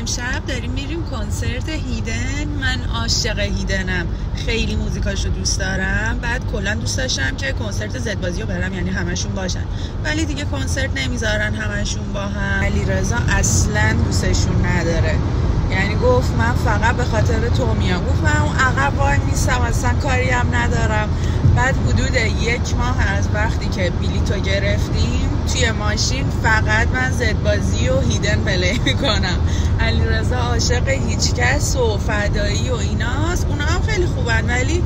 امشب داریم میریم کنسرت هیدن. من عاشق هیدنم، خیلی موزیکاشو دوست دارم. بعد کلا دوست داشتم که کنسرت زدبازی رو برم، یعنی همشون باشن، ولی دیگه کنسرت نمیذارن همشون با هم. علیرضا اصلا دوستشون نداره، یعنی گفت من فقط به خاطر تو میام. گفت من اون عقب وای نیستم، اصلا کاری هم ندارم. بعد حدود 1 ماه از وقتی که بلیطو گرفتیم توی ماشین فقط من زدبازی و هیدن پلی میکنم. علیرضا عاشق هیچکس و فدایی و ایناست. اونا هم خیلی خوبن ولی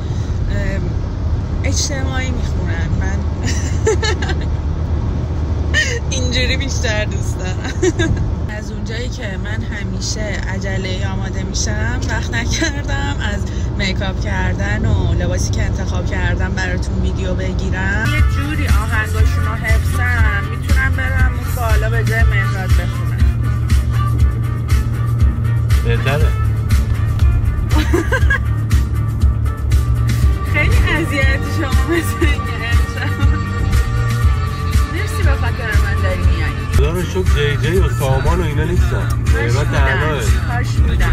اجتماعی میخونن. من اینجوری بیشتر دوست دارم. از اونجایی که من همیشه عجله آماده میشم وقت نکردم از میکاپ کردن و لباسی که انتخاب کردم براتون ویدیو بگیرم. یه جوری آهنگاشون رو حفظم میتونم برم اون بالا به جای مهراد بخونم. بهتره. خیلی اذیتی شما مثل اینکه مرسی به خاطر من داری میایی. خدا رو شکر جی جی و سامان و اینا نیستن. غیبت تنهاه.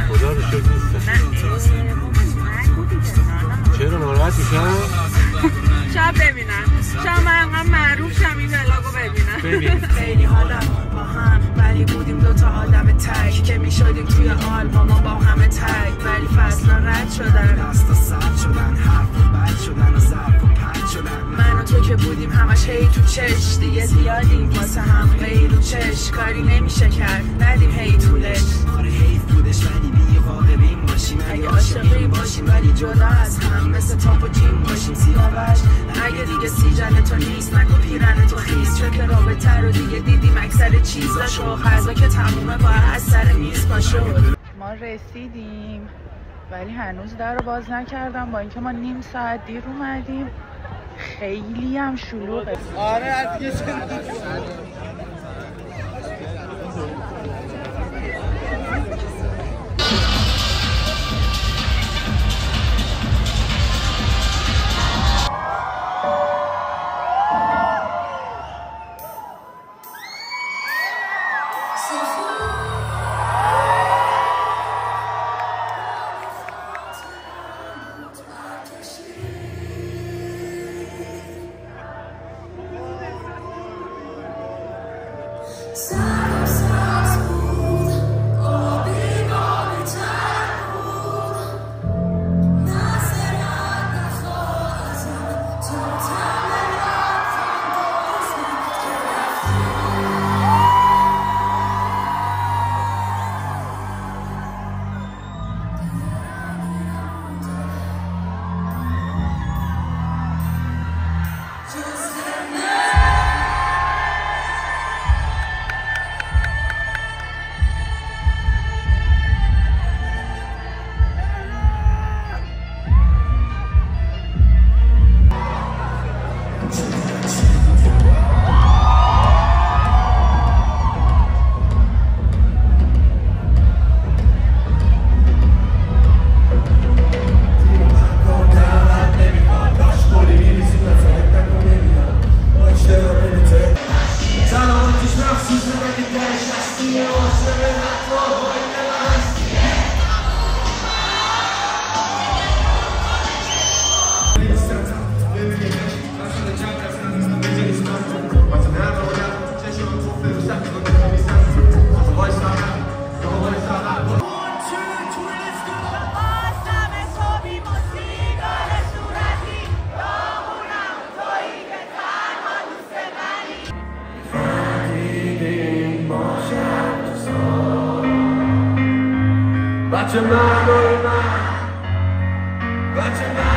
خدا رو شکر نیستن. چرا ناراحت میشن؟ شاید ببینن، شاید من انقدر معروف شم این ولاگو ببینن. خیلی حالا با هم ولی بودیم دوتا آدم تک که میشدیم توی آلبوم با همه تک، ولی فصلا رد شدن، دستا سرد شدن، حرف بد شدن و ظرف و پرد شدن. من و تو که بودیم همش هی تو چش، دیگه زیادیم واسه هم غیر و چش، کاری نمیشه کرد ندیم هی طولش. آره حیف بودش ولی بی واقع بیم باشیم، اگه عاشقی باشیم ولی جدا از هم، مثل تاپ و جیم باشیم سیاوش. اگه دیگه سیجن تو نیست نگو پیرن تو خیز، چون که رابطه رو دیگه دیدیم اکثر چیزاشو، غذا که تمومه باید از سر میز پاشد. ما رسیدیم ولی هنوز در رو باز نکردم، با اینکه ما نیم ساعت دیر اومدیم. خیلی هم شلوغه. آره از یه بچه من